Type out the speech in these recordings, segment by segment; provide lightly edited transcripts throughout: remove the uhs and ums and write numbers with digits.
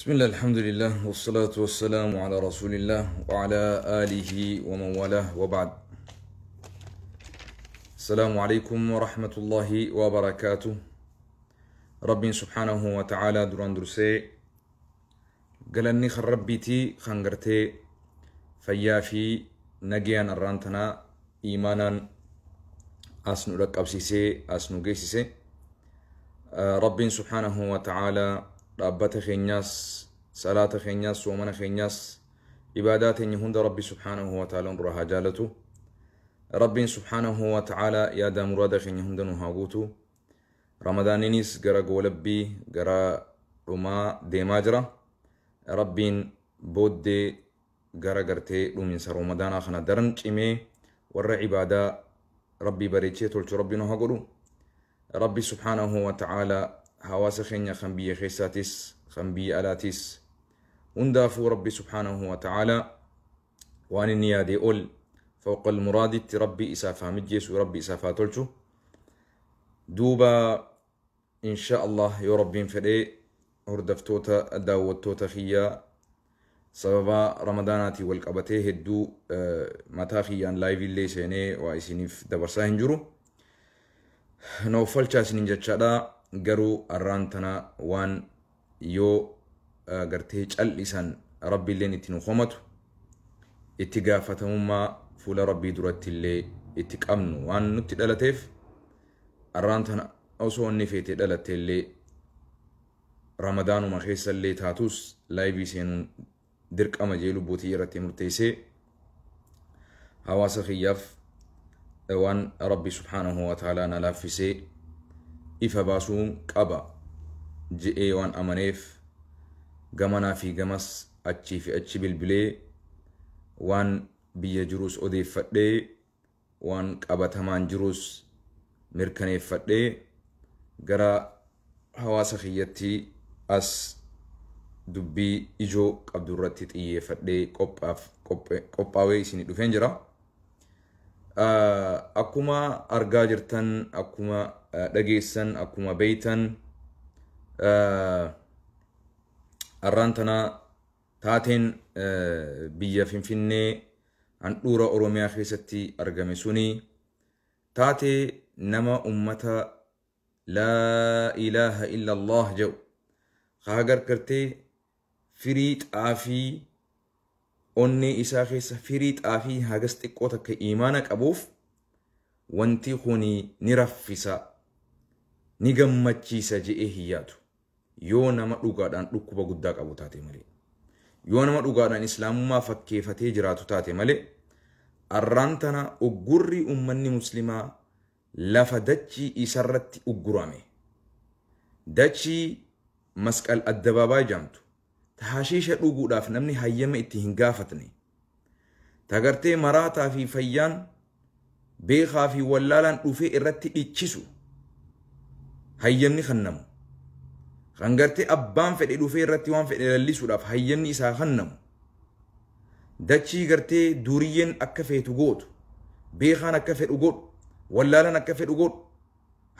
بسم الله الحمد لله والصلاة والسلام على رسول الله وعلى آله ومن والاه وبعد. السلام عليكم ورحمة الله وبركاته. رب سبحانه وتعالى دران درسي قالني خربيتي خنقرتي فيافي نجيان الرانتنا إيمانا أسنو لك أبسيسي أسنو جيسيسي. رب سبحانه وتعالى ربات خينياس صلاة خينياس ومن خينياس عبادات هند ربي سبحانه وتعالى نرها جالته. رب سبحانه وتعالى يا دا مراد خيني هند نهاغوتو. رمضانينيس غرا قولبي غرا رما ديماجرا ربين بود غرا غرتي رومين سر رمضان آخنا درن چمي ور عبادة ربي بريچي تولچو ربي نهاغورو. ربي سبحانه وتعالى هواس خينيا خنبية خيساتيس خنبية ألاتيس وندافو ربي سبحانه وتعالى وان النيادي أول فوق المراد ربي إسافة مجيس وربي إسافة تلشو دوبا إن شاء الله يا ربي فدي هردفتوتا داوتوتا خيا سببا رمضاناتي والقبتي هدو متاخيان لايف اللي سيني وإسينيف دبرسا هنجرو نوفل چاسنين جتشادا garuu arraan tana waan yoo gartee cal'isan rabbi illeen itti nu komatu itti gaafatamummaa fuula rabbii duratti illee itti qabnu waan nutti dhalateef arraan tana osoo inni feetee dhalatte illee ramadaanuma keessa illee taatus laayivii seenuun dirqama jee lubbuutii irratti murteessee hawaasa kiyyaaf waan rabbi subhaanahu wa ta'aalaa na laaffisee ifa baasuun qaba je'ee waan amaneef gamanaa fi gamas achii fi achi bilbilee waan biyya jirus odeeffadhee waan qabatamaan jirus mirkaneeffadhee gara hawaasa kiyyatti as dubbii ijoo qabdu irratti xiyyeeffadhee qophaawee isinii dhufeen jira. Akkuma argaa jirtan akkuma dhageessan akkuma beeytan arraan tana taateen biyya Finfinnee handhuura Oromiyaa keessatti argame suni taatee nama ummata laa ilaaha illa Allah jedhu haagar kartee firii xaafii onni isaa keessa firii xaafii hagas xiqqoo takka iimaana qabuuf wanti kuni ni raffisa ni gammachiisa je'ee hiyyaatu yoo nama dhugaadhaan dhukkuba guddaa qabu taate malee yoo nama dhugaadhaan islaamummaa fakkeeffatee jiraatu taate malee arraan tana uggurri ummanni muslimaa lafa dachii isarratti uggurame dachii masqal addabaabaa jaamtu hashiisha dhuguudhaaf namni hayyama itti hin gaafatne tagartee maraataa fi fayyaan beekaa fi wallaalaan dhufee irratti dhichisu hayyamni kannamu kan gartee abbaan fedhe dhufee irratti waan fedhe lallisuudhaaf hayyamni isaa kannamu dachii gartee duriyyeen akka feetu gootu beekaan akka fedhu godhu wallaalaan akka fedhu godhu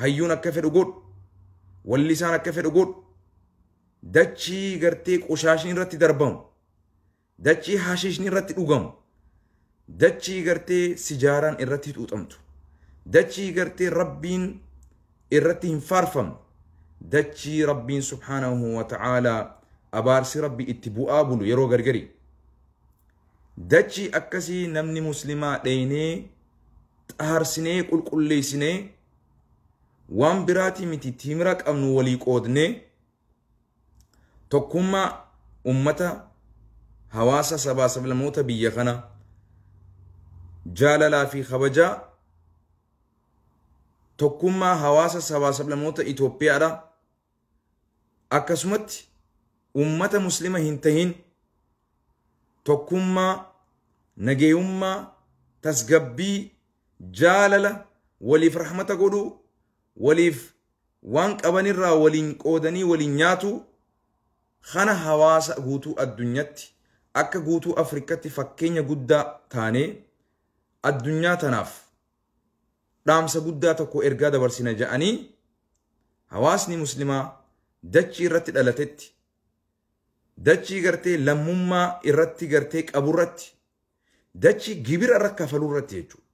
hayyuun akka fedhu godhu wallisaan akka fedhu godhu dachii gartee qoshaashni irratti darbamu dachii hashiishni irratti dhugamu dachii gartee sijaaraan irratti xuuxamtu dachii gartee rabbiin irratti hin faarfamne dachii rabbiin subhaanahu wa ta'aalaa abaarsi rabbi itti bu'aa bulu yeroo gargari dachii akkasii namni muslimaa dheeynee xaarsinee qulqulleessinee waan biraatii miti timira qabnu walii qoodnee tokkummaa ummata hawaasa sabaa sablamoota biyya kana jaalalaa fi kabajaa tokkummaa hawaasa sabaa sablamoota Itoophiyaadha akkasumatti ummata muslima hin tahin tokkummaa nageeyummaa tasgabbii jaalala waliif rahmata godhu waliif waan qabanirraa waliin qoodanii waliin nyaatu خنا حواس غوتو الدنياتي أكا غوتو أفريكاتي فكينيا قدا تاني الدنيا تناف رامسا قدا تكو إرقادة برسينا جاني حواسني مسلمة دجي رتد ألتت dachii gartee lammummaa irratti gartee qaburratti dachii gibira irra kafaluu irratti jechuudha.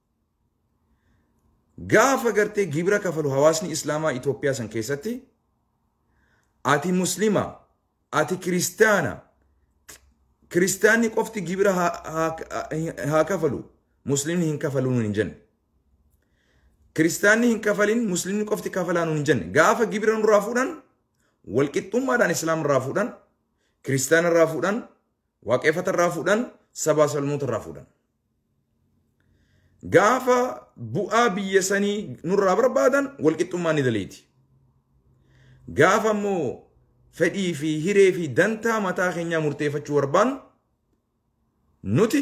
Gaafa gartee gibira kafalu hawaasni islaamaa Itoophiyaa san keessatti ati muslima ati kiristaanni qofti gibira haa kafalu muslimni hin kafalu hin jenne. Kiristaanni hin kafalin muslimni qofti kafalaan hin jenne. Gaafa gibira nurraa fuudhan walqixxummaadhaan islaam irraa fuudhan kiristaana irraa fuudhan waaqeffata irraa fuudhan sabaa salmoota irraa fuudhan. Gaafa bu'aa biyya sanii nurraa barbaadan walqixxummaa ni daleeti. Gaafa immoo fedhii fi hiree fi dantaa mataa keenyaa murteeffachuu barbaannu nuti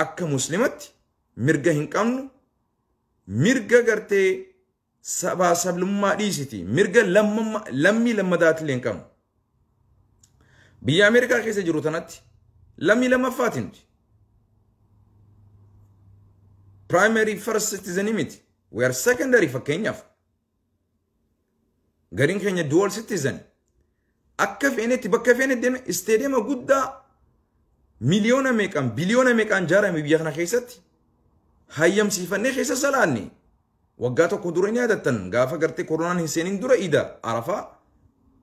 akka muslimatti mirga hin qabnu. Mirga gartee sabaa sablummaa dhiisiti. Mirga lammii lammadaati illee hin qabnu. Biyya Ameerikaa keessa jiru tanatti lammii lammaffaati nuti. Primary first citizen miti. We are secondary fakkeenyaaf. Gariin keenya dual citizen. Akka feenetti bakka feenetti deeme isteediyeema guddaa miliyoona meeqaan biliyoona meeqaan ijaarame biyya kana keessatti. Hayyamsiifannee keessa salaanne waggaa tokko dura ni yaadattan gaafa gartee koronaan hin seenin dura ida arafaa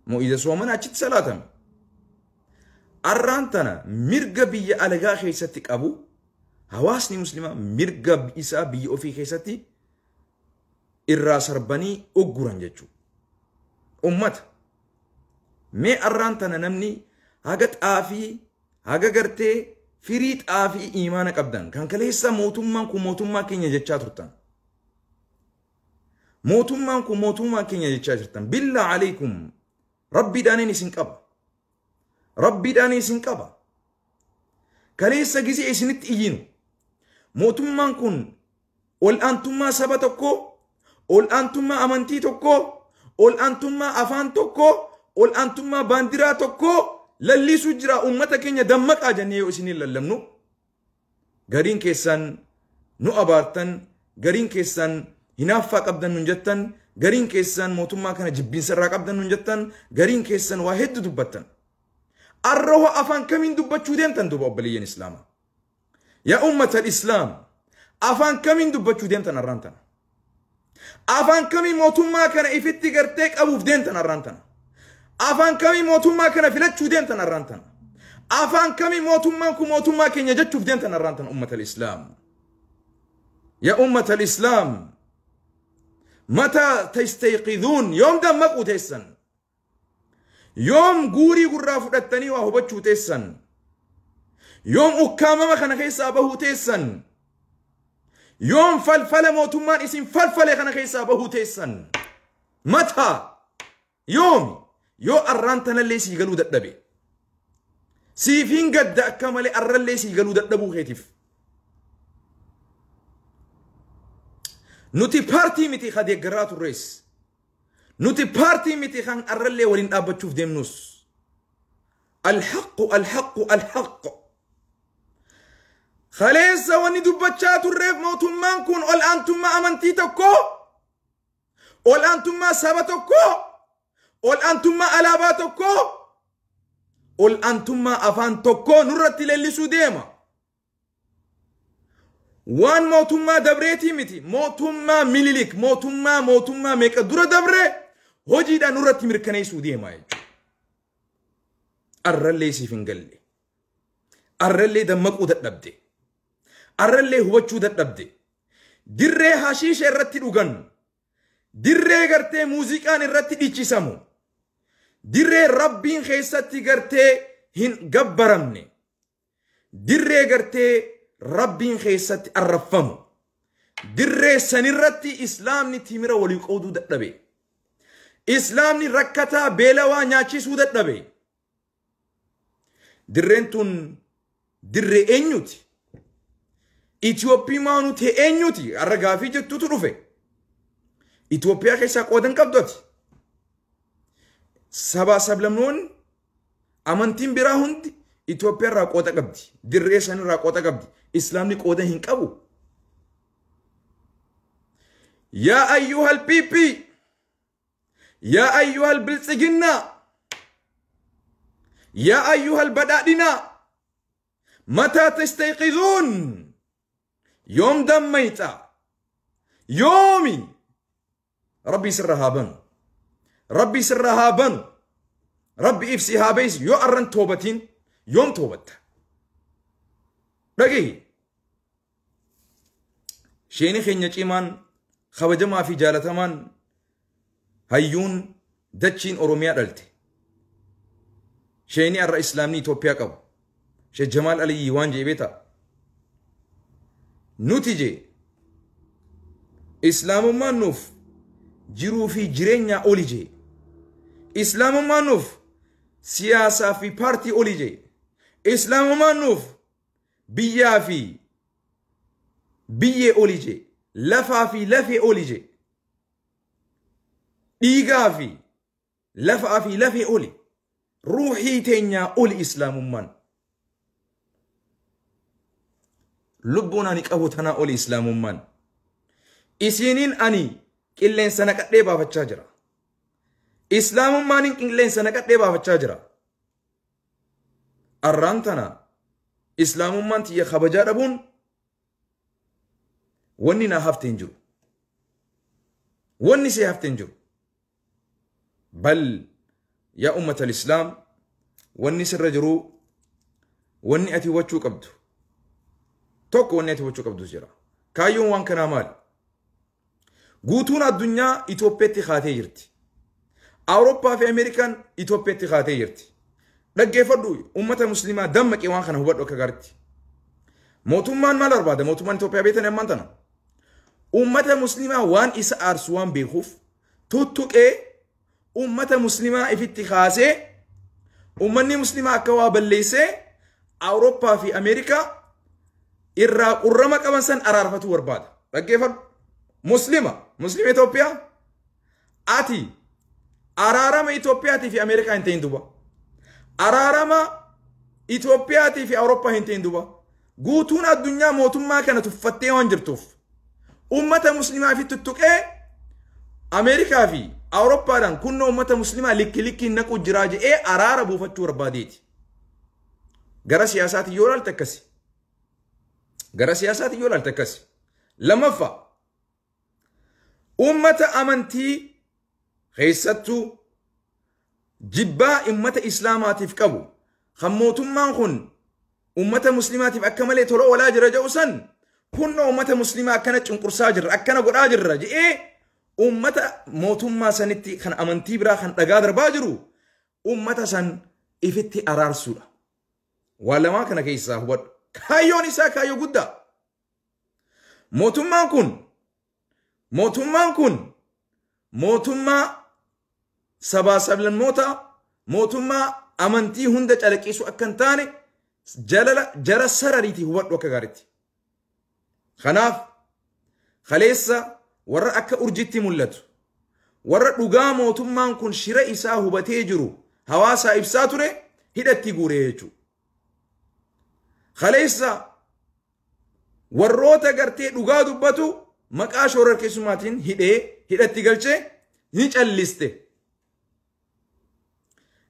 moo ida soomana achitti salaatame. Arraan tana mirga biyya alagaa keessatti qabu hawaasni muslimaa mirga isaa biyya ofii keessatti irraa sarbanii ogguran jechuudha. Ummata mee arraan tana namni haga xaafii haga gartee firii xaafii imaana qabdan kan kaleessa mootummaan kun mootummaa keenya jechaa turtan. Mootummaan kun mootummaa keenya jechaa jirtan. Billaa alaykum rabbiidhaan isin qaba. Rabbiidhaan isin qaba. Kaleessa gisee isinitti iyyinu. Mootummaan kun ol aantummaa saba tokko, ol aantummaa amantii tokko, ol aantummaa afaan tokko, ol aantummaa baandiraa tokko lallisu jira ummata keenya dammaqaa jennee yoo isin lallabnu gariin keessan nu abaartan gariin keessan hinaaffaa qabdan nun jettan gariin keessan mootummaa kana jibbiinsa irraa qabdan nun jettan gariin keessan waa hedduu dubbattan arroha afaan kamiin dubbachuu deemtan duba obboleeyyan islaamaa yaa ummata islaam afaan kamiin dubbachuu deemtan arraan tana afaan kamiin mootummaa kana ifitti gartee qabuuf deemtan arraan tana afaan kami mootummaa kana filachuu deemtan arraan tana afaan kami mootummaan kun mootummaa keenya jechuuf deemtan arraan tana ummata al-islaam ya ummata al-islaam mata tastayqidhuun yoom dammaquu teessan yoom guurii gurraa fudhattanii waa hubachuu teessan yoom ukkaamama kana keessaa bahuu teessan yoom falfala mootummaan isin falfale kana keessaa bahuu teessan mata yoomi yoo arraan tanallee sii galuu dadhabe siifiin gadda akka malee arrallee sii galuu dadhabuu keetiif nuti paartii miti ka deeggaraa turrees nuti paartii miti kan arrallee waliin dhaabbachuuf deemnus alhaqqu alhaqqu alhaqqu khaleessa wanni dubbachaa turreef mootummaan kun ol aantummaa amantii tokko ol aantummaa saba tokko ol aantummaa alaabaa tokko ol aantummaa afaan tokko nurratti leellisuu deema. Waan mootummaa dabreetii miti mootummaa mililik mootummaa meeqa dura dabre hojiidhaan nurratti mirkaneessuu deema jechuudha. Arrallee siif hin galle. Arrallee dammaquu dadhabde. Arrallee hubachuu dadhabde. Dirree hashiisha irratti dhugan. Dirree gartee muuziqaan irratti dhiichisamu. Dirree rabbiin keessatti gartee hin gabbaramne. Dirree gartee rabbiin keessatti arraffamu. Dirree sanirratti islaamni timira walii qooduu dadhabe. Islaamni rakkataa beelawaa nyaachisuu dadhabe. Dirreen tun dirree eenyuti? Itoophiyaa nuti eenyuti? Arra gaafii jettutu dhufe. Itoophiyaa keessaa qoodan qabdoti. Sabaa sablamnoonni amantiin biraa hundi Itoophiyaa irraa qooda qabdi. Dirree san irraa qooda qabdi. Islaamni qooda hin qabu. Yaa ayyuhal piipii. Yaa ayyuhal biltsiginnaa. يا أيها البدادنا متى تستيقظون يوم دميتا يومي ربي سرها بن ربي سرها بن ربي إفسيها بيس يو أرن توبتين يوم توبت رقي شيني خينيك إيمان خبجما في جالتمان هيون دتشين أوروميا دلتي شيني الرئيس الإسلامي توبيا قبو شيخ جمال علي يوان جيبتا نتيجة إسلام ما نوف جرو في جرينيا أوليجي إسلام ما نوف سياسة في بارتي أوليجي إسلام ما نوف بيا في بيا أوليجي لفا في لفي أوليجي إيغا في لفا في لفي أولي روحي تينيا أولي إسلام من لبونا نكأوتنا أولي إسلام من إسينين أني كلين سنة ديبا فتشاجرا إسلام مانين كلين سنة ديبا فتشاجرا أرانتنا إسلام مان تي خبجا ربون وني نا هفتين جرو وني سي هفتين جرو بل يا أمة الإسلام وني سر جرو وني أتي وچو قبدو توك وني أتي وچو قبدو جرا كايون وان كنا مال قوتون الدنيا إتوبيتي خاتي يرتي أوروبا في أمريكان إتوبيتي خاتي يرتي لقى فردو أمة مسلمة دمك إيوان خنا هبادو كغارتي موتومان مال أربادة موتومان إتوبيا بيتن يمانتنا أمة مسلمة وان إسا أرسوان بيخوف توتوك أمة مسلمة في اتخاذه أمني مسلمة كواب الليسة أوروبا في أمريكا إرمك أمسان أرارفتو ورباد لقى فردو مسلمة إثيوبيا آتي أرارما إثيوبيا في أمريكا هنتين دوبا أرارما إثيوبيا في أوروبا هنتين دوبا قوتون الدنيا موتون ما كانت تفتي وانجرتوف أمة مسلمة في تتوكي أمريكا في أوروبا دان كنا أمة مسلمة لكي نكو جراجي أرارا بوفتو رباديتي غرا سياسات يولال تكسي غرا سياسات يولال تكسي لما فا أمة أمنتي خيستو جبا أمة إسلامات فكبو خموتم مانخن أمة مسلمات فأكملي تلو ولا جرجو سن كنا أمة مسلمة كانت انقر ساجر أكنا قراجر رجي أمة موتم ما سنتي خن أمنتي برا خن تقادر باجرو أمة سن إفتي أرار سورة ولا ما كان كيسا هو كايو نسا كايو قدا موتم مانكن موتمان كن موتما سبا سبلن موتا موتما أمنتي هندج على كيسو أكنتاني جرى سرريتي هو وكغارتي خناف خليسا ورا أكا أرجتي ملتو ورا لغا موتمان كن شراء إساه بتيجرو هواسا إبساتوري هدتي قوريجو خليسا وروتا قرتي لغا دبتو مقا شورر كيسوماتين هدتي قلچه هيج الليسته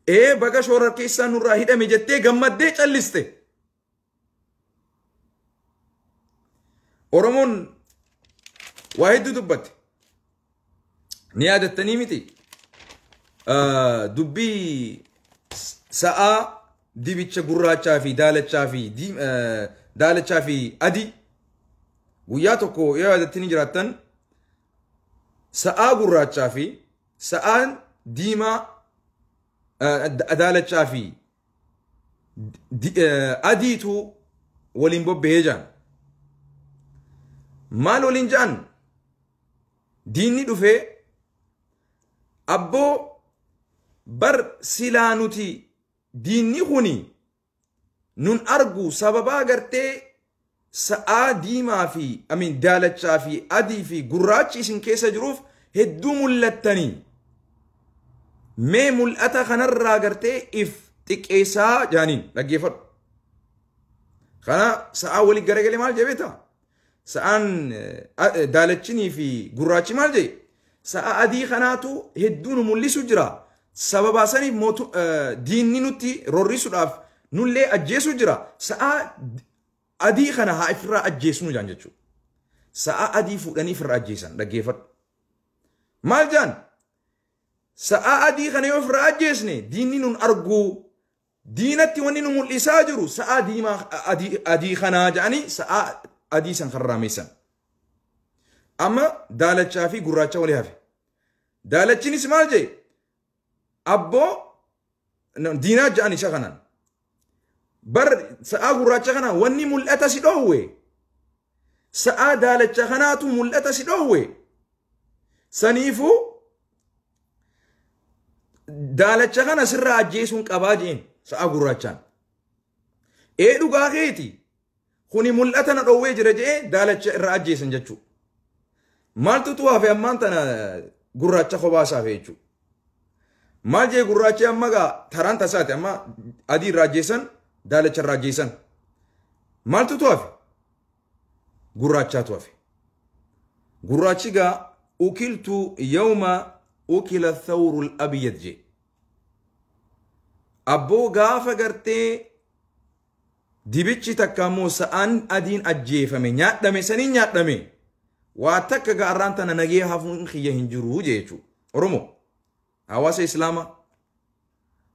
بقى شورر كيسا نورا هدا مجتة غمد دي الليسته أورمون واحد دبت نيادة تنيمتي دبي ساعة دي بيتش قراتشا في دالتشا في دي دالتشا في أدي وياتوكو يا تني جراتن ساعة قراتشا في ساعة ديما دالتشا في أديتو ولينبو بيجان مال ولينجان ديني دفه أبو بر سلانوتي ديني خوني نون أرجو سببا غرتي ساعة ديما في أمين دالتشا في أدي في قراتشي سن كيس جروف هدو ملتاني مي ملأتا خنرا غرتي إف تكيسا جانين لقيفر خنا ساعة ولي غرقلي مال جبتا ساعة دالتشني في قراتشي مال جي ساعة أدي خناتو هدون ملسو جرا sababa saniif diinni nutti rorrisuudhaaf nullee ajjeesu jira sa'a adii kana haa ifirraa ajjeesnu jaan jechuudha. Sa'a adii fuudhanii ifirraa ajjeesan dhaggeeffadhu. Maal jaan? Sa'a adii kana yoo ifirraa ajjeesne diinni nun arguu diinatti wanni nu mul'isaa jiru sa'a adii kanaa jedhanii sa'a adii san kan raameessan. Amma daalachaa fi gurraacha walii hafe. Daalachinis maal jee? Abboo diinaa jedhan isa kanaan. Bar sa'a gurraacha kana wanni mul'ata si dhoowwe. Sa'a daalacha kanaatu mul'ata si dhoowwe. Saniifuu daalacha kana sirraa ajjeesuun qabaa jeen sa'a gurraachaan. Dhugaa keeti kuni mul'ata na dhoowwee jira jee daalacha irraa ajjeesan jechuudha. Maaltu tu hafe ammaan tana gurraacha kophaa hafe jechuudha. Maal jee gurraachi amma gaa taraan tasaati amma adii irraa ajjeesan daalacha irraa ajjeesan. Maaltu tu hafe? Gurraachaatu hafe. Gurraachi gaa ukiltu yawma ukila thawrul abyad jee. Abboo gaafa gartee dibichi takka immoo sa'aan adiin ajjeefame nyaadhame saniin nyaadhame waa takka gaarraan tana nagee hafuun kiyya hin jiru jechuudha. Oromoo hawaasa islaamaa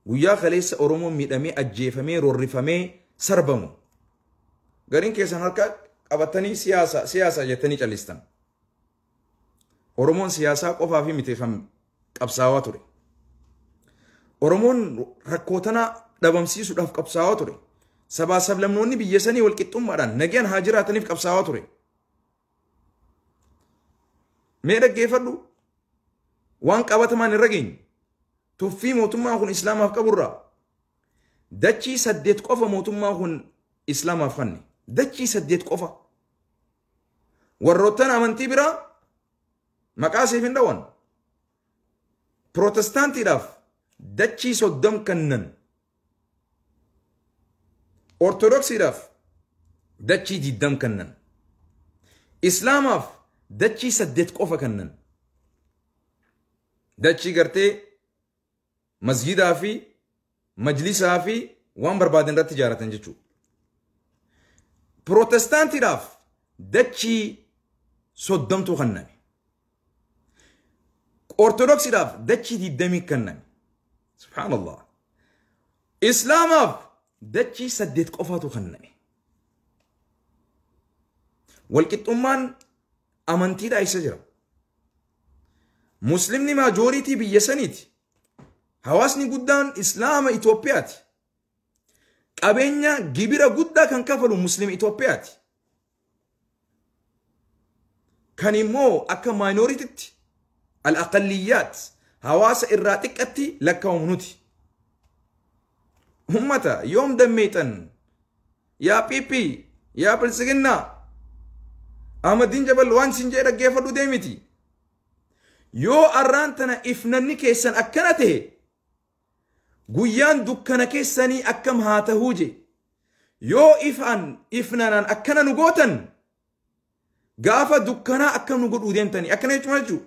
guyyaa kaleessa Oromoo miidhamee ajjeefamee rorrifamee sarbamu gariin keessan harka qabatanii siyaasa jettanii callistan. Oromoon siyaasaa qofaa fi miti kan qabsaawaa ture. Oromoon rakkoo tana dhabamsiisuudhaaf qabsaawaa ture. Sabaa sablamnoonni biyya sanii wal qixxummaadhaan nagaan haa jiraataniif qabsaawaa ture. Mee dhaggeeffadhu waan qabatamaan irra geenye tuffii mootummaan kun islaamaaf qaburraa dachii 8 qofa mootummaan kun islaamaaf kanne dachii 8 qofa warroottan amantii biraa maqaa siif hin dhawan protestaantiidhaaf dachii 30 kannan ortodoksiidhaaf dachii 20 kannan islaamaaf dachii 8 qofa kannan dachii gartee masjidaa fi majlisaa fi waan barbaadan irratti ijaaratan jechuudha. Protestaantiidhaaf dachii 30 kenname. Ortodoksiidhaaf dachii 20 kenname. Subhaanallah. Islaamaaf dachii 8 qofaatu kenname. Walqixxummaan amantiidhaa isa jira. Muslimni maajoriitii biyya saniiti. Hawaasni guddaan islaama Itoophiyaati. Qabeenya gibira guddaa kan kafalu muslim Itoophiyaati. Kan immoo akka minoritiitti al-aqalliyyaat hawaasa irraa xiqqatti lakkaa'amu nuti. Ummata yoom dammeeytan yaa pipi yaa bilisiginnaa Ahmadiin Jabal waan sin jee dhaggeeffadhu deemiti. Yoo arraan tana ifnanni keessan akkana ta'e guyyaan dukkana keessanii akkam haa tahuu je. Yoo ifnanaan akkana nu gootan gaafa dukkanaa akkam nu godhuu deemtanii akkana jechuun jechuudha.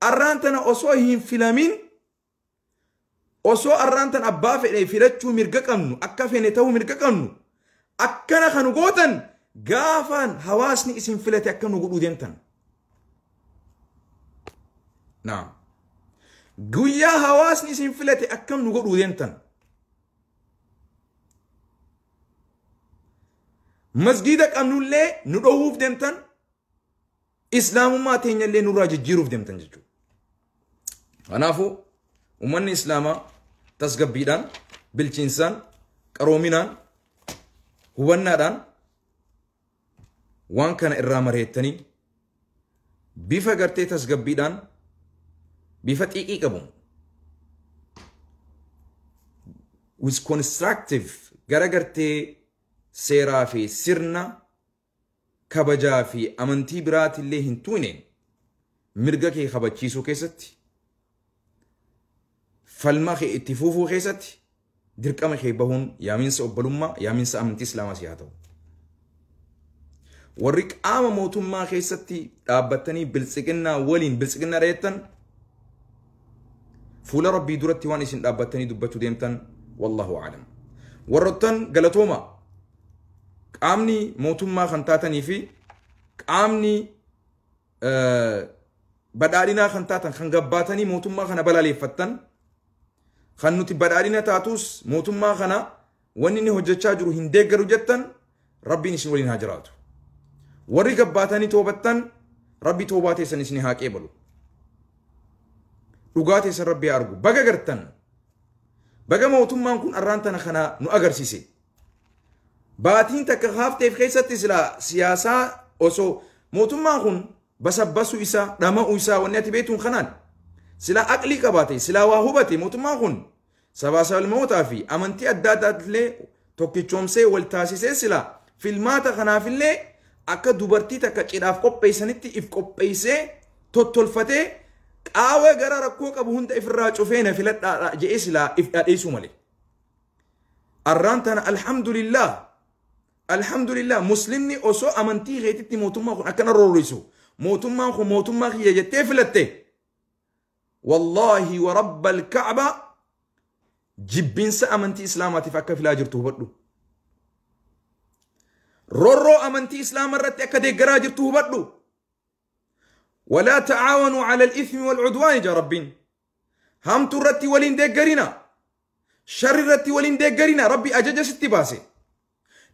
Arraan tana osoo hin filamin osoo arraan tana abbaa fedhe filachuu mirga qabnu akka fene ta'uu mirga qabnu akkana kan nu gootan gaafaan hawaasni isin filate akkam nu godhuu deemtan. Naam. Guyyaa hawaasni isin filate akkam nu godhuu deemtan. Masjida qabnullee nu dhoowwuuf deemtan. Islaamummaa teenyallee nurraa jijjiiruuf deemtan jechuudha. Kanaafuu ummanni islaamaa tasgabbiidhaan, bilchiinsaan, qaroominaan, hubannaadhaan waan kana irraa mareettanii bifa gartee tasgabbiidhaan bifa xiiqii qabu with constructive gara gartee seeraa fi sirna kabajaa fi amantii biraatillee hin tuune mirga kee kabachiisuu keessatti falma kee itti fufuu keessatti dirqama kee bahuun yaaminsa obbolummaa yaaminsa amantii islaamaa haa ta'u. Warri qaama mootummaa keessatti dhaabbatanii biltsiginnaa waliin biltsiginnaa dheettan فول ربي درت وان اسن دابتني دبتو ديمتن والله أعلم ورطن غلطوما قامني موتما خنتاتني في قامني بدارينا خنتاتن خنغباتني موتما خنا بلالي فتن خنوتي بدارينا تاتوس موتما خنا ونني هججا جرو هندغرو جتن ربي نسن ولين هاجراتو وري غباتني توبتن ربي توباتي سنسني هاقيبلو dhugaate san rabbi argu baga gartan baga mootummaan kun arraantana kana nu agarsiise baatiin takka haafteef keessatti sila siyaasaa osoo mootummaan kun basabbasu isa dhama'u isa wanni ati beektuun kanaan sila aqlii qabaate sila waa hubate mootummaan kun sabaa sablamootaa fi amantii adda addaatiillee tokkichoomsee wal taasisee sila filmaata kanaafillee akka dubartii takka cidhaaf qopheessanitti if qopheessee tottolfatee qaawe gara rakkoo qabu hunda ifirraa cufeena filadhaa je'ee silaa if dhadheessu malee arraantana alhamdulillah muslimni osoo amantii keetitti mootummaa kun akkana roorisu mootummaan kun mootummaa kiyya jettee filatte wallahi wa rabbal ka'ba jibbinsa amantii islaamaatiif akka filaa jirtu hubadhu rorroo amantii islaamaa irratti akka deeggaraa jirtu hubadhu ولا تعاونوا على الإثم والعدوان يا ربين هم ترتي ولين دقرنا شر رتي ولين دقرنا ربي أجج ستباسي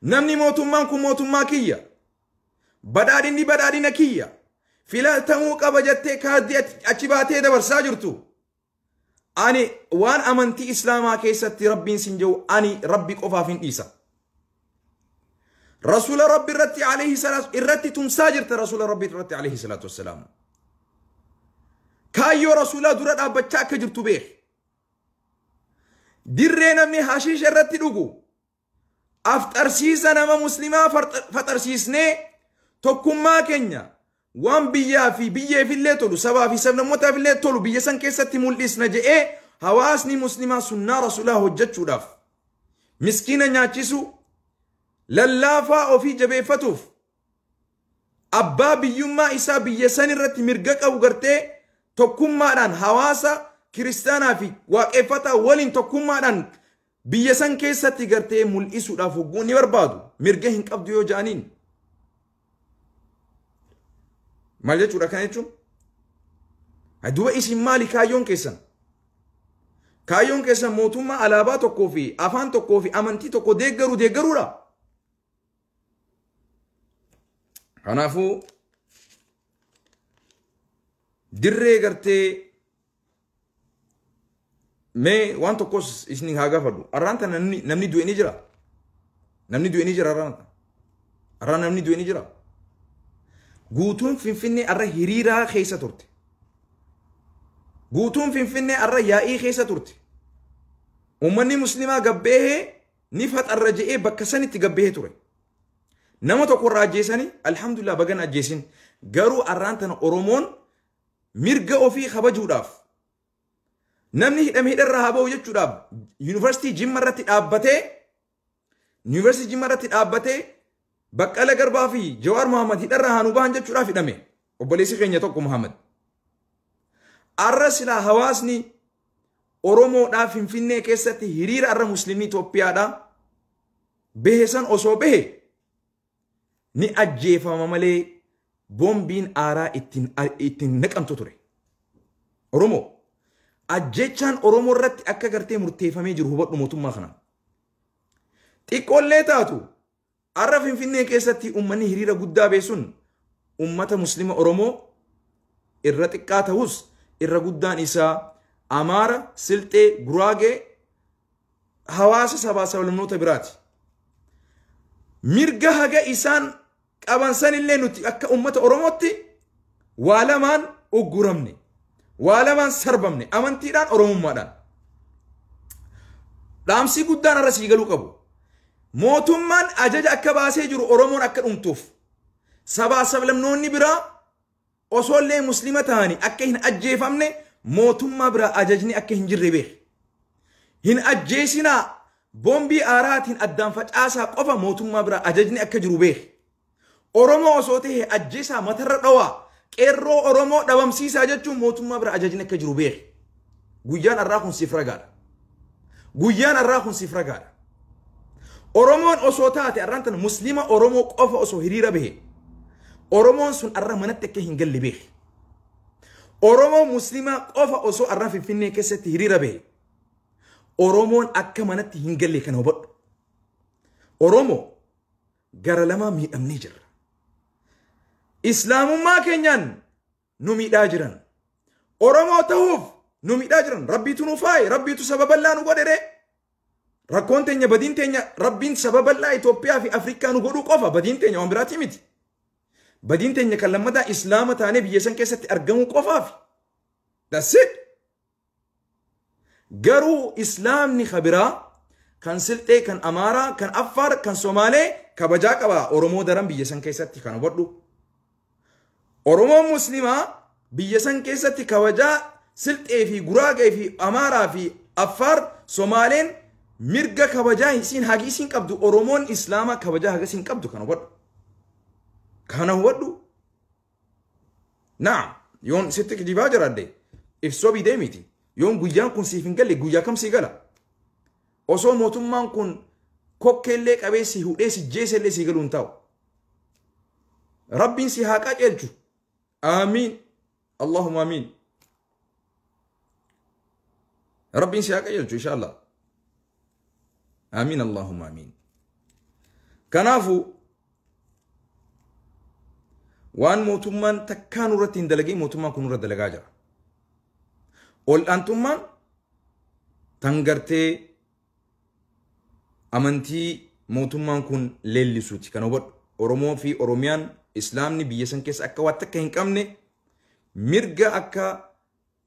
نمني موتم مانكم موتم ماكية بداريني بدارينا كية فلا تموك أبجتك هادي أتباتي دبر ساجرتو أني وان أمنتي إسلاما كيستي ربين سنجو أني ربي قفافين إيسا رسول ربي رتي عليه الصلاة الرتي تمساجرت رسول ربي رتي عليه الصلاة والسلام كايو رسول درد أبتشاك جرتو بيه درينا من حشيش الرتي لغو أفتر سيسنا ما مسلمة فتر سيسني تكون ما كنيا وان بيا في اللي تولو سبا في سبنا موتا في اللي تولو بيا سن كيسة تمول إسنا جئي هواسني مسلمة سنة رسوله هجت شداف مسكينة ناتشسو للافا او في جبه فتوف ابا بيوما عيسى بيسان الرت مرقق او غرتي تكون مادان حواسا كريستانا في واقفتا ولين تكون مادان بيسان كيستي غرتي ملئسو دافوغوني بربادو مرقهن قبض يو جانين مالجا چورا كانيچو ادوبا اسم مالي كايون كيسان موتوما علابا توكو في افان توكو في امانتي توكو ديگرو را Kanaafuu dirree gartee mee waan tokkos isin haa gaafadhu arraanta namni du'e ni jira arraan namni du'e ni jira guutuun finfinnee arra hiriiraa keessa turte guutuun finfinnee arra yaa'ii keessa turte ummanni muslimaa gabbeehee ni faxarra je'ee bakka sanitti gabbeehee ture nama tokko irraa ajjeesani alhamdulillah bagan ajjeesin garuu arraantana oromoon mirga ofii kabajuudhaaf namni hidhame hidharraa haa ba'u jechuudhaaf yuunivarsiitii jimma irratti dhaabbatee baqqala garbaa fi jawaar muhammad hidharraa haa nu bahan jechuudhaaf hidhame obboleessi keenya tokko muhammad arra silaa hawaasni oromoodhaa finfinnee keessatti hiriira arra muslimni Itoophiyaadhaa behesan osoo behe ni ajjeefama malee boombiin aaraa ittiin naqamtu ture oromoo ajjechaan oromoo irratti akka gartee murteeffamee jiru hubadhu mootummaa kana xiqqoollee taatu arra finfinnee keessatti ummanni hiriira guddaa beesun ummata muslima oromoo irra xiqqaa ta'us irra guddaan isaa amaara silxee guraagee hawaasa sabaa sablamnoota biraati mirga haga isaan qaban sanillee nuti akka ummata oromootti waa lamaan ugguramne waa lamaan sarbamne amantiidhaan oromummaadhaan dhaamsi guddaan arra sii galuu qabu mootummaan ajaja akka baasee jiru oromoon akka dhumtuuf sabaa sablamnoonni biraa osoollee muslima ta'anii akka hin ajjeefamne mootummaa biraa ajajni akka hin jirre beek hin ajjeesinaa boombii aaraatiin addaan facaasaa qofa mootummaa biraa ajajni akka jiru beek oromoo osoo ta'e ajjeesaa matarra dhawaa qeerroo oromoo dhabamsiisaa jechuun mootummaa biraa ajajni akka jiru beek guyyaan arraa kun siif ragaadha guyyaan arraa kun siif ragaadha oromoon osoo taate arraan tan muslima oromoo qofa osoo hiriira bahe oromoon sun arra manatti akka hin galle beeke oromoo muslima qofa osoo arra finfinnee keessatti hiriira bahe oromoon akka manatti hin galle kana hubadhu oromoo gara lama miidhamnee jirra islaamummaa keenyaan nu miidhaa jiran oromoo ta'uuf nu miidhaa jiran rabbiitu nu faaye rabbiitu sababallaa nu godhere rakkoon teenya badiin teenya rabbiin sababallaa Itoophiyaa fi Afrikaa nu godhuu qofa badiin teenya waan biraatii miti badiin teenya kan lammataa islaama taanee biyya san keessatti argamuu qofaaf that's it garuu islaamni khabiraa kan silxee kan amaaraa kan affaar kan somaalee kabajaa qaba oromoo daran biyya san keessatti kan hubadhu oromoon muslimaa biyya san keessatti kabajaa silxee fi guraagee fi amaaraa fi affaar somaaleen mirga kabajaa isiin hagi isiin qabdu oromoon islaamaa kabajaa haga isiin qabdu kan hubadhu kana hubadhu naam yoon sitti kijibaa jiraadde ifsoo bidee miti yoon guyyaan kun siif hin galle guyyaa kam sii gala osoo mootummaan kun kokkeellee qabee si hudhee si jeesellee si galuun ta'u rabbiin si haa qajeelchu آمين اللهم آمين ربي سياق يلجو إن شاء الله آمين اللهم آمين كنافو وان موتمان تكانو رتين دلقي موتمان كنو رد دلقا جرا قول أنتمان تنغرتي أمنتي موتمان كن ليلي سوتي كانوا بد أورومو في أوروميان إسلامني بيسن كيس أكا واتكا هنك أمني مرقا أكا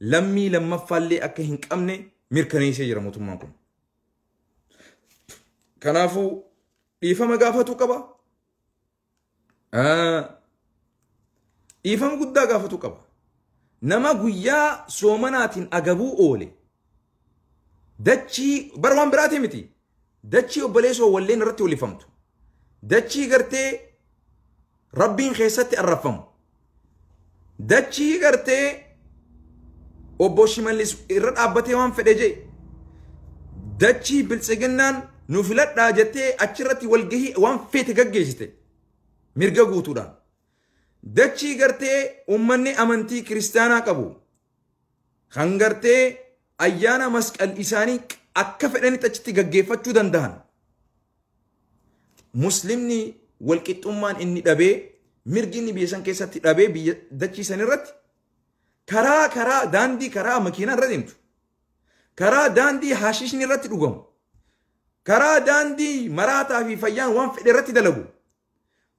لمي لما فالي أكا هنك أمني مركني سيجرى موتمانكم كنافو إيفا مقافتو كبا إيفا مقدا قافتو كبا نما قويا سومنات أقبو أولي داتشي بروان براتي متي داتشي وبليسو ولين رتي ولي فهمتو داتشي قرتي ربين خيستي الرفم داتشي قرتي وبوشي ماليس إرد أبتي وان فدجي داتشي بالسجنان نفلت راجتي أشرتي والجهي وان فيت قجيستي مرجع قوتوران داتشي قرتي أمني أمنتي كريستانا كابو خنقرتي أيانا مسك الإساني أكفرني تجتي قجيفتشو دندان مسلمني والكت أمان إني دبي مرجيني بيسان كيساتي دبي داتشي سنرت كرا داندي كرا مكينا ردمتو كرا داندي حاشيشني رت رقم كرا داندي مراتا في فيان وان في رت دلبو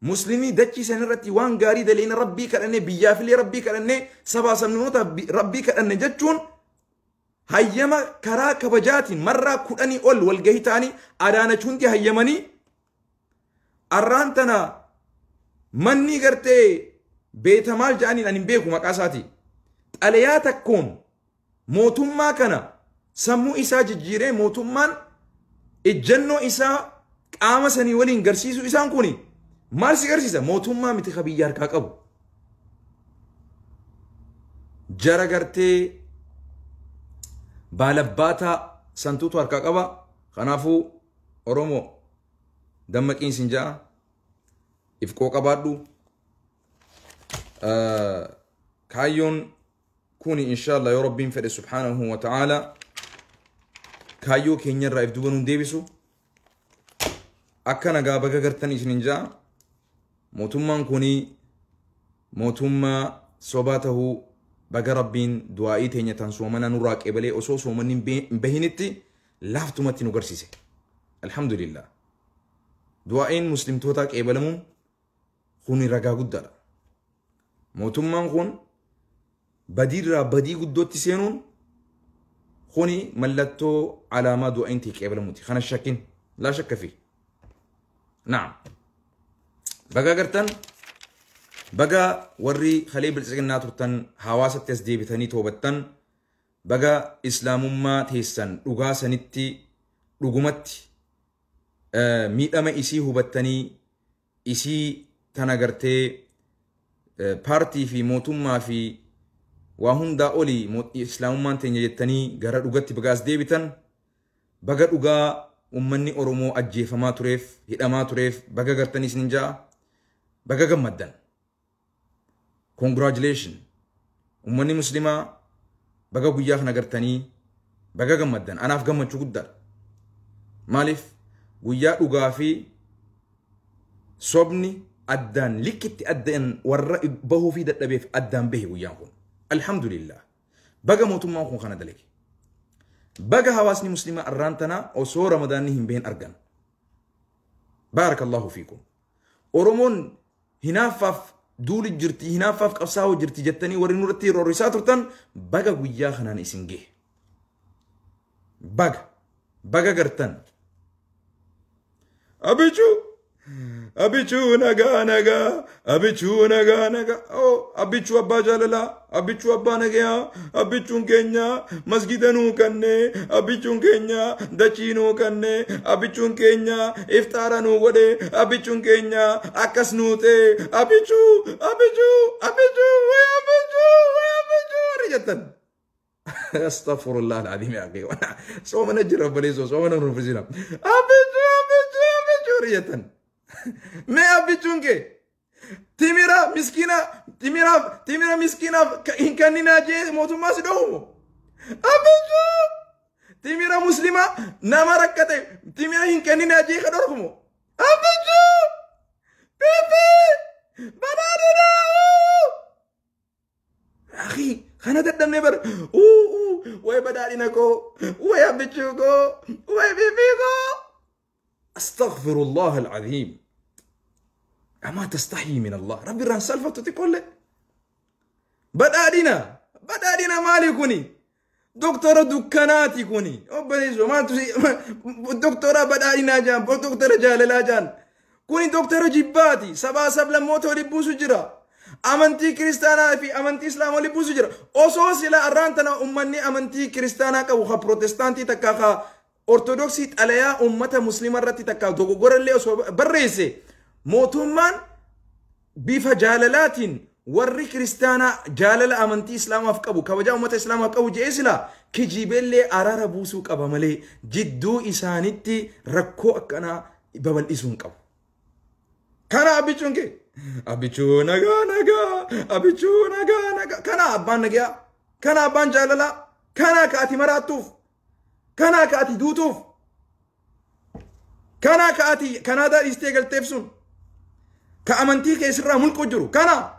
مسلمي داتشي سنرتي وان غاري دلين ربي كرني بيافلي ربي كرني سبا سمنوتا ربي كرني جتشون هيما كرا كبجات مرة كرني أول والجهتاني أدانا شونتي هيماني أرانتنا مني قرتي بيت مال جاني أنا بيكو مكاساتي ألياتك كون موتم ما كان سمو إسا ججيري موتم من الجنو إسا قامسني ولين قرسيسو إسان كوني مال سيقرسيسا موتم ما متخبي ياركاك أبو جرى قرتي بالباتا سنتوتو أركاك أبا خنافو أرومو دمك إنسان جاء إفكوك أبادو كايون كوني إن شاء الله يا ربي فدي سبحانه وتعالى كايو كينيا رايف دوبنون ديبسو أكنا غابا غرتني شننجا موتومان كوني موتوما صوباته بغا ربين دعائي تينيا تنسومنا نراك إبالي أسو سومنين بهينتي لافتمتي نغرسيسي الحمد لله دعائين مسلم توتاك إبالمون خوني رقا قدر موتومان كون بدير بدي قدوتي سينون خوني ملتو علامة دعائنتي قبل موتي خانا الشاكين لا شك فيه نعم بقى قرتن بقى وري خليب السجنات تن حواسة تسدي بثاني توبتن بقى إسلام ما تيسن لغا سنتي لغمتي ميتما إسي هبتني إسي تناقرتي بارتي في موتما في وهندا أولي إسلام من تنجتني جرد وقت بجاز ديبتن بجد وجا أمني أرومو أجي فما تريف هدا ما تريف بجا قرتني سنجا بجا جمدن congratulation أمني مسلمة بجا بيجاك نقرتني بجا جمدن أنا في جمد شو قدر مالف ويا وقافي صبني أدان لكت أدان ور به في دتبه أدان به وياكم الحمد لله بقى موتم ما خنا دلك بقى هواسني مسلمة الرانتنا أو صور رمضانهم بين أرجان بارك الله فيكم أرمون هنا فاف دول الجرتي هنا فاف قصاو جرتي جتني ورنورتي روريسات رتن بقى ويا خنا نسنجه بقى قرتن أبيشو نجا أو أبيشو أبا جاللا أبيشو أبا نجا أبيشو كينيا مسجدنو كنّي أبيشو كينيا دچينو كنّي أبيشو كينيا إفتارانو ودي أبيشو كينيا أكسنوتي أبيشو رجتن أستغفر الله العظيم يا أخي سو من أجرب بليزو سو من نرفزنا أبيشو رجتن मैं अभी चुंगे तिमिरा मिस्किना इनकनी ना जे मोतुमा से दो अभी चु तिमिरा मुस्लिमा नामा रखते तिमिरा इनकनी ना जे खडोर को अभी चु पेपे बनाने ना अखी खाना दम नेबर वो बदारी ना को वो अभी चु को वो बेबी को أستغفر الله العظيم أما تستحي من الله ربي ران سالفة تقول لي بدأنا مالي كوني دكتورة دكاناتي كوني أبنيزو ما تسي دكتورة بدأنا جان دكتورة جاللا جان كوني دكتورة جباتي سبا سبلا موتو لبوسو جرا أمنتي كريستانا في أمنتي إسلام لبوسو جرا أصوصي لا أرانتنا أمني أمنتي كريستانا كوخا بروتستانتي تكاخا أرثوذكسي عليا أمة مسلمة رتي تكاو دوغور اللي بريسي موتومان بيفا جاللات ورّي كريستانا جالل أمنتي إسلام أفكابو كوجا أمة إسلام أفكابو جيسلا كجيبلي أرار بوسوك أبا ملي جدو إسانيتي ركو أكنا بابل إسون كابو كان أبيچو نغا كان أبان نغا كان أبان جاللا كان كاتي مراتوف كان كاتي دوتوف كان كاتي كندا استيغل تفسون كأمنتي كيسرا ملكو جرو كان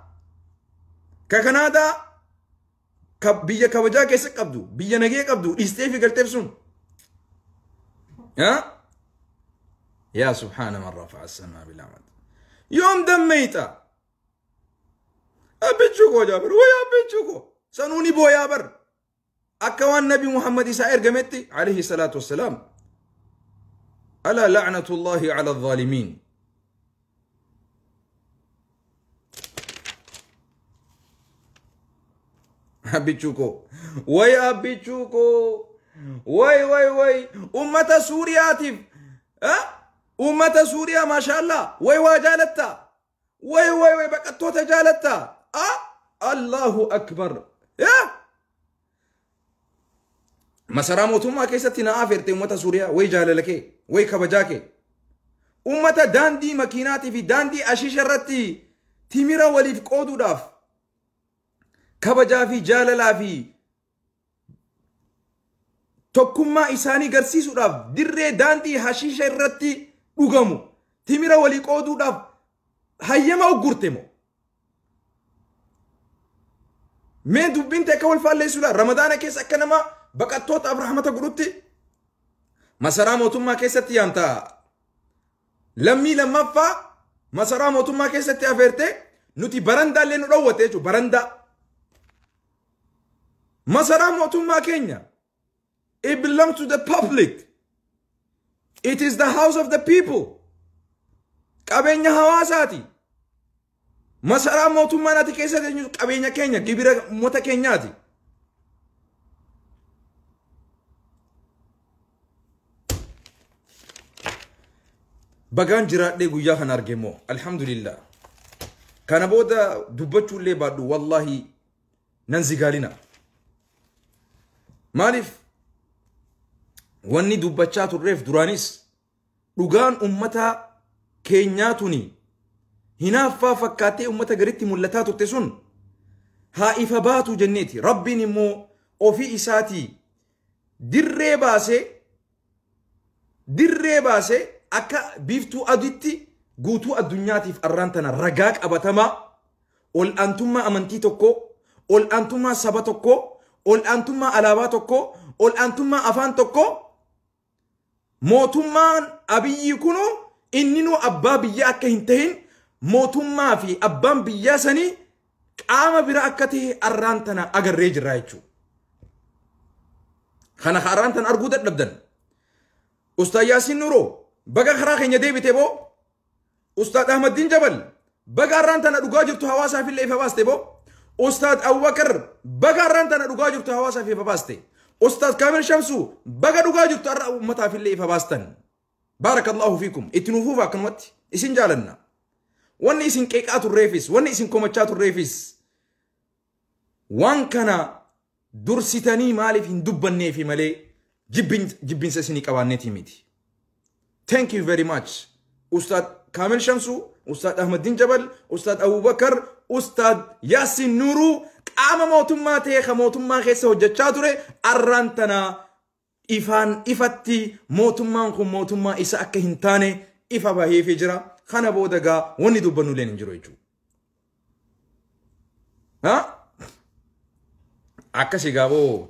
كندا كبيجا كوجا كيس قبدو بيجا نجي قبدو استيفي قلتفسون ها يا سبحان من رفع السماء بالعمد يوم دميتا أبيتشوكو جابر ويا أبيتشوكو سنوني بو يابر أكوان نبي محمد سائر قمتي عليه الصلاة والسلام ألا لعنة الله على الظالمين أبيتشوكو ويا أبيتشوكو وي أمة سوريا تيف أمة سوريا ما شاء الله وي واجالتا وي بقتو تجالتا الله أكبر مسرا موتوما كيستنا آفرت أمة سوريا وي جاللكي وي كبجاكي أمة داندي مكيناتي في داندي أشيش الرتي تيميرا وليف قودو داف كبجا في جاللا في توكما إساني غرسيسو داف دري داندي حشيش الرتي دوغمو تيميرا ولي قودو داف هيما وغرتمو من دوبين تكول فاليسولا رمضان كيس أكنما بقتوت أبرحمة قلوتي مسرا موتوما كيستي يانتا لما فا مسرا موتوما كيستي أفرتي نوتي برندا لين روتي جو برندا مسرا موتوما كينيا it belongs to the public. It is the house of the people. Qabenya hawasati. Masara motummaa nati keessatti qabeenya keenya gibira mota keenyaati. Bagaan jiraadhee guyyaa kan argemo alhamdulillah. Kana booda dubbachuullee baadhu wallahi ننزقالنا مالف واني دوباتشات الريف درانيس لغان أمتا كينياتوني هنا فكاتي أمتا قريتي ملتات التسون ها إفباتو جنيتي ربي نمو وفي إساتي dirree baase akka biiftuu adutti guutuu addunyaatiif arraantana ragaaq abatamaa ol aantummaa amantii tokko ol aantummaa saba tokko ol aantummaa alaabaa tokko ol aantummaa afaan tokko mootummaan abiyyi kunu inninu abbaa biyya akka hin tahin mootummaa fi abbaan biyyaa sanii qaama bira akka tahe arraantana agarree jirraa jechuudha. خنا خاران تن أرجو دبدن أستاذ ياسين نورو بقى خراخ يندي بتبو أستاذ أحمد الدين جبل بقى ران تن أرجو جبت هواسا في اللي فباستي بو أستاذ أبو بكر بقى ران تن أرجو جبت هواسا في فباستي أستاذ كامل شمسو بقى أرجو جبت متى في اللي فباستن بارك الله فيكم اتنوفوا فاكن وقت إسن جالنا وان إسن كيكات الريفيس وان إسن كومتشات الريفيس وان كان درستني مالي في دبني في مالي جبين سسني كوانتي ميتي. Thank you very much. أستاذ كامل شمسو، أستاذ أحمد الدين جبل، أستاذ أبو بكر، أستاذ ياسين نورو، كأما موتما تيخ موتما خيسه جتشاتوري أرانتنا إفان إفتي موتما إسا أكا هنتاني إفا باهي فجرا خانا بودغا وني دبنو لين انجرو يجو. ها؟ akkasi gaabo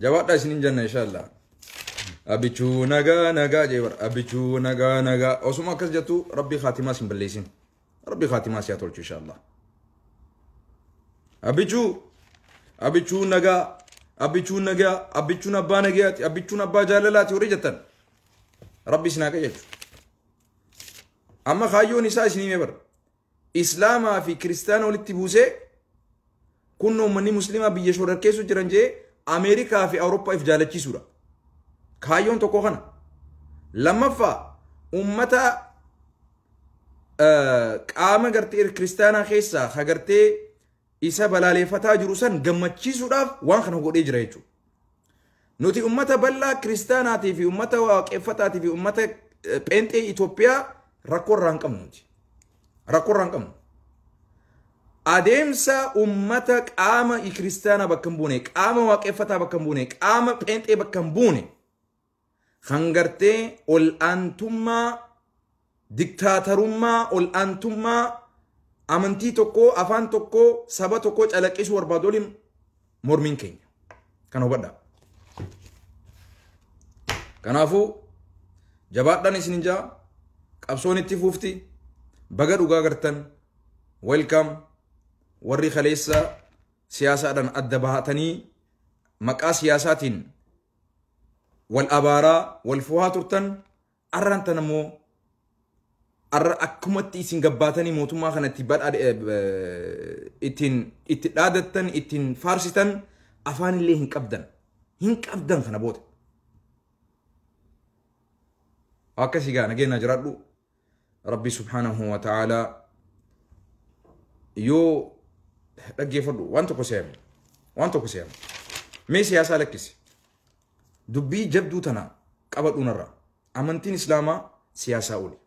jawaadha isinin janna inshallah abichu naga jebar abichu naga osuma akkas jattu rabbi khatima sin balleesin rabbi khatima siya tolchu inshallah abichu naga abichu nabba nagiyati abichu nabba jalalati wari jattan rabbi sinaka jettu amma khayyoon isaa isinii mebar islaamaa fi kiristaana walitti buusee كنو مني مسلمة بيشور الكيسو جرانجي أمريكا في أوروبا إفجالتشي سورة كايون تكوخنا لما فا أمتا قاما قرتي كريستانا خيسا خاقرتي إسا بلالي فتا جروسان قمتشي سورة وان خنو قد إجرايجو نوتي أمتا بلا كريستاناتي في أمتا وكيفتاتي في أمتا بنتي إثيوبيا ركور رانكم نوتي ركور رانكم أدمسا أمتك قام إكريستانا بكمبوني قام واقفتا بكمبوني قام بنتي بكمبوني خنگرتي ول أنتما ديكتاتورما ول أنتما أمنتي توكو أفان توكو سبا توكو تلقيس وربادولي مورمين كين كانوا بدا كنافو جبات داني سنجا قبصوني تفوفتي بغا دوغا غرتن ويلكم warri khaleessa siyaasaadhaan adda bahatanii maqaa siyaasaatiin wal abaaraa wal fuhaa turtan arrantan ammoo akkumatti isin gabbaatanii mootummaa kanatti itti dhaadattan ittiin faarsitan afaan illee hin qabdan kana booda akkasii gaa nageenya jiraadhu rabbi subhaanahu wa ta'ala yoo dhaggeeffadhu waan tokko seeyame mee siyaasaa lakkisi dubbii jabduu tana qabadhuunarra amantiin islaamaa siyaasaa oli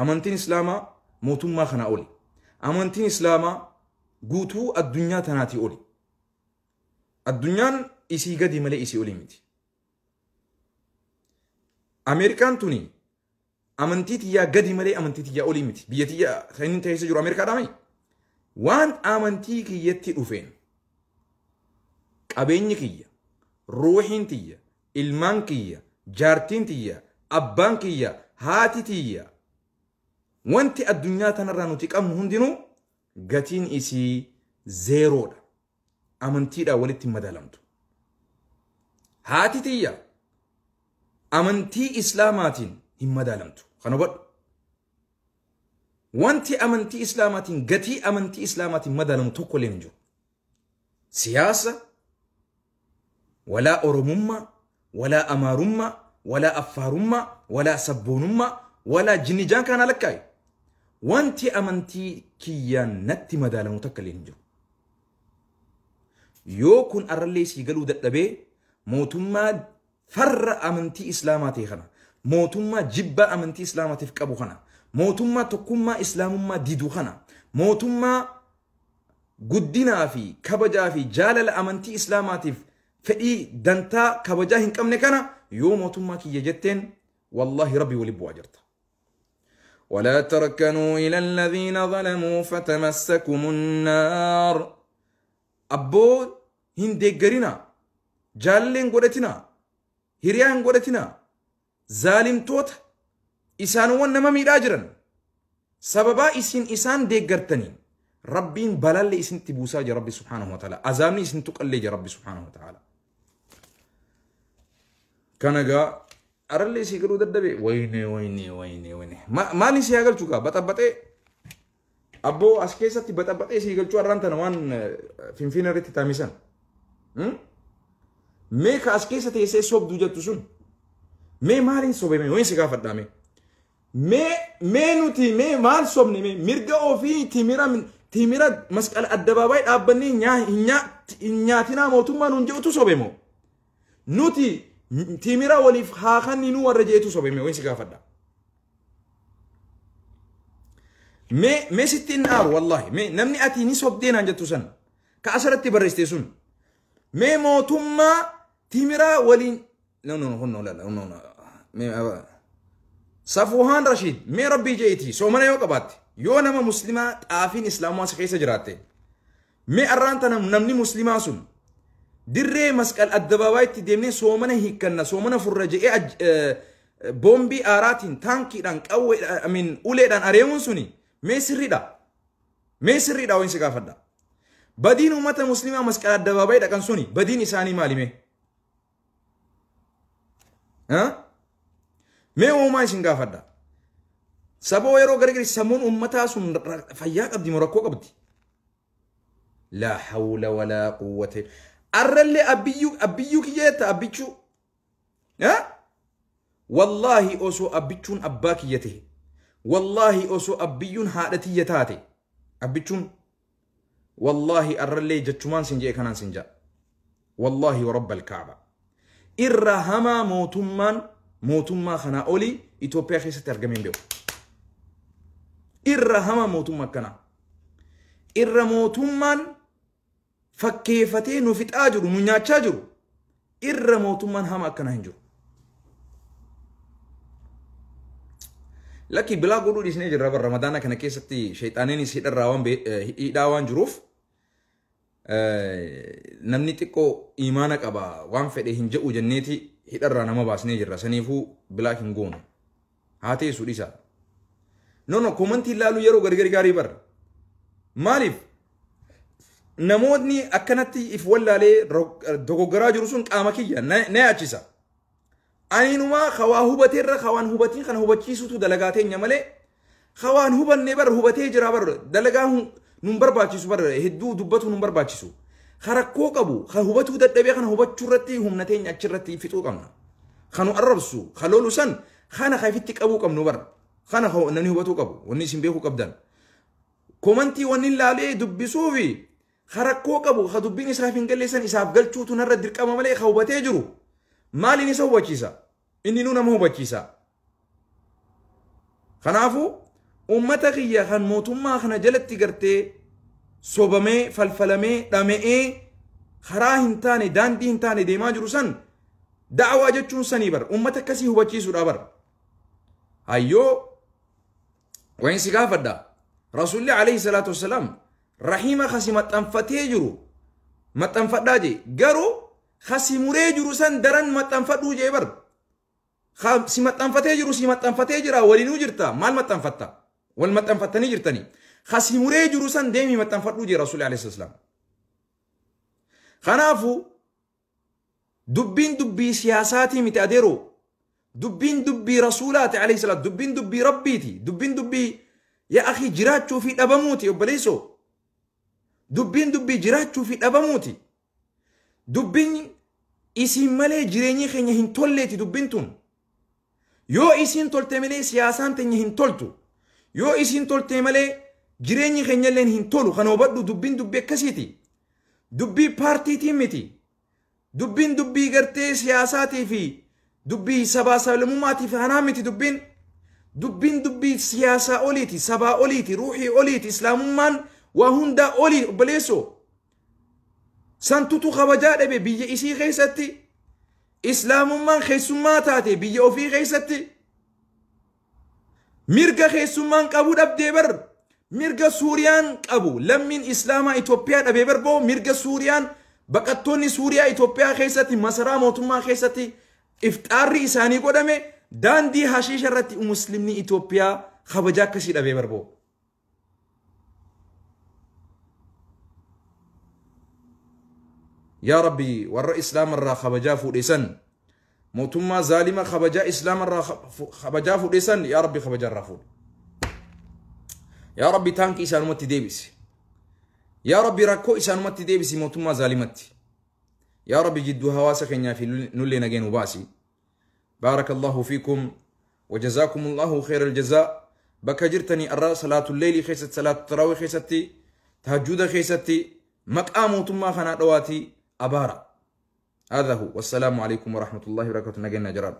amantiin islaamaa mootummaa kanaa oli amantiin islaamaa guutuu addunyaa tanaatii oli addunyaan isii gadi malee isii oli miti Ameerikaan tuni amantii tiyyaa gadi malee amantii tiyyaa oli miti biyya tiyyaa kan inni taasisa jiru Ameerikaadhaa mai waan amantii kiyyatti dhufeen qabeenyi kiyya ruuhiin tiyya ilmaan kiyya jaartiin tiyya abbaan kiyya haati tiyya wanti addunyaa tanarraa nuti qabnu hundinuu gatiin isii zeeroodha amantiidhaan walitti madaalamtu haati tiyya amantii islaamaatiin hin madaalamtu kana hubadhu wanti amantii islaamaatiin gatii amantii islaamaatiin madaalamu tokko illee hin jiru siyaasa walaa oromummaa walaa amaarummaa walaa affaarummaa walaa sabboonummaa walaa jinnijaan kana lakkaa'e wanti amantii kiyyaan natti madaalamu takka illee hin jiru يوكن أرلي سيقلو دبي موتما فر أمنتي إسلاماتي خنا موتما جبا أمنتي إسلاماتي فكابو خنا موتما تكما إسلامما ديدو خنا موتما قدنا في كبجا في جالل أمنتي إسلاماتي فإي دنتا كبجا هنكم نكنا يوم موتما كي يجتين والله ربي ولبو أجرت ولا تركنوا إلى الذين ظلموا فتمسكم النار أبو هندي قرنا جالين قرتنا هريان قرتنا ظالم توت إسان ونما ميراجرا سببا إسان دي قرتني ربين بلال إسن تبوسا جا ربي سبحانه وتعالى أزامني إسن تقلي جا ربي سبحانه وتعالى كانغا أرلي سيقلو ددبي ويني ما لي سيقل شوكا بطبطي أبو أسكيسة بطبطي سيقل شو أرانتا نوان فين ريتي تاميسان ميك أسكيسة تيسي صوب دوجة تسون مي مالين صوبي مي وين سيقافت دامي مي نوتي مي مال صوبني مي مرقا أوفي تيميرا مسألة الدباباي أبني نياتنا موتوما ننجو تصوبي مو نوتي تيميرا وليف خاخني نو ورجيتو صوبي مي وين سيقافت دا مي ستين نار والله مي نمني أتيني صوب دينا جتو سن كأسرتي برستي سن مي موتوما تيميرا ولين لا مي صفوان رشيد مي ربي جيتي سومنا يو قبات يو نما مسلمة آفين إسلام واسا خيسا جراتي مي أرانتنا نمني مسلمة سن دري مسكال الدباوات ديمني سومنا هيكنا سومنا فرجئي بومبي آراتين تانكي دانك أو من أولي دان أريمون سني مي سري دا وين سقافت دا بدين أمة مسلمة مسكال الدباوات أكن سني بدين إساني مالي مي مي وما يسنقافت دا سبو يرو غرغري سمون أمتا سن فياق أبدي مركو أبدي لا حول ولا قوة أرلي أبيو كياتا أبيشو والله أوسو أبيشون أباكيته والله أوسو أبيون هادتي يتاتي أبيشون والله أرلي جتشمان سنجي كنان سنجا والله ورب الكعبة إرهما موتما خنا أولي إتوبيا خيسة ترجمين بيو إرهما موتما كنا موتما فكيفتي نفت آجر منياتشا جرو موتما هما كنا هنجو لكن بلا قولوا لي سنجر رب رمضان كان كيستي شيطانين يسيد الراوان إيداوان جروف نمني تكو إيمانك أبا وان فده هنجأو جنيتي هيدر نما باس نجر سنيفو بلا كنغون هاتي سوديسا نو كومنتي لالو يرو غرغري بر مالف نمودني أكنتي إف ولا لي دوغرا جروسون قامكيا نياتشيسا أني نما خواه بتير خوان هبتين خن هبتشي سوتو دلغاتين يملي خوان هبن نبر هبتي جرابر دلغا نمبر باتشيسو بر هدو دبتو نمبر باتشيسو خرقو قبو خهبتو ددبي خن هبتشو رتي هم نتين أتشرتي فتو قمنا خنو أربسو خلولو سن خانا خايفتك أبو قم نبر خانا خو نني هبتو قبو وني سنبيهو قبدان كومنتي وني لالي دبسو في خرقو قبو خدبين إسرافين قال لسان إساف قلتو تنرد درك أمام لي خوبتي جرو مالي نسو بچيسا إني نونا مهو بچيسا خنافو أمتا خيا خان موتما خنا جلت تقرتي صوبمي فلفلمي دامئي خرا هنتاني داندي هنتاني ديما جروسان دعوة جتشون سنيبر أمتا كسي هو بچيسو دابر هايو وين سيقافت دا رسول الله عليه الصلاة والسلام رحيمة خسي متنفتي جرو متنفت داجي قرو خسي مري جروسان درن متنفتو جيبر خسي متنفتي جرو سي متنفتي جرا ولينو جرتا مال متنفتا والمتنفتني جرتني خسي مري جروسان ديمي متنفتو جي رسول الله عليه الصلاة والسلام خنافو دبي سياساتي متأديرو دبي رسولات عليه الصلاة دبي ربيتي دبي يا أخي جراتشو في أبموتي وبليسو دبي جراتشو في أبموتي دبين اسم ملي جريني خيني هنتولتي دبنتون يو اسم تولتي ملي سياسان تني هنتولتو يو اسم تولتي ملي جريني خيني لين هنتولو خنو بدو دبي كسيتي dubbii paartiitii miti dubbiin dubbii gartee siyaasaatii fi dubbii sabaa sablammummaatiif hanaa miti dubbiin dubbii siyaasaa oliiti sabaa oliiti ruuxii oliiti islaamummaan waa hundaa olii obboleessoo santutu kabajaa dhabe biyya isii keessatti islaamummaan keessummaa taate biyya ofii keessatti mirga keessummaan qabu dhabdee bar mirga suuriyaan qabu lammiin islaamaa Itoophiyaa dhabee barboo mirga suuriyaan baqattoonni suuriyaa Itoophiyaa keessatti masaraa mootummaa keessatti ifxaarri isaanii godhame daandii hashiisha irratti muslimni Itoophiyaa kabajaa akkasii dhabee barboo yaa rabbi warra islaama irraa kabajaa fuudhisan موتما ظالمة خبجا إسلام خبجا فوديسان يا ربي خبجا رافود يا ربي تانك إسان متي ديبس يا ربي ركو إسان متي ديبس موتما ظالمتي يا ربي جدو هواسك في نولي نجين وباسي بارك الله فيكم وجزاكم الله خير الجزاء بكجرتني الرأس صلاة الليل خيست صلاة التراويح خيستي تهجد خيستي مقام موتما خنا دواتي أبارا هذا هو والسلام عليكم ورحمة الله وبركاته نجينا جراد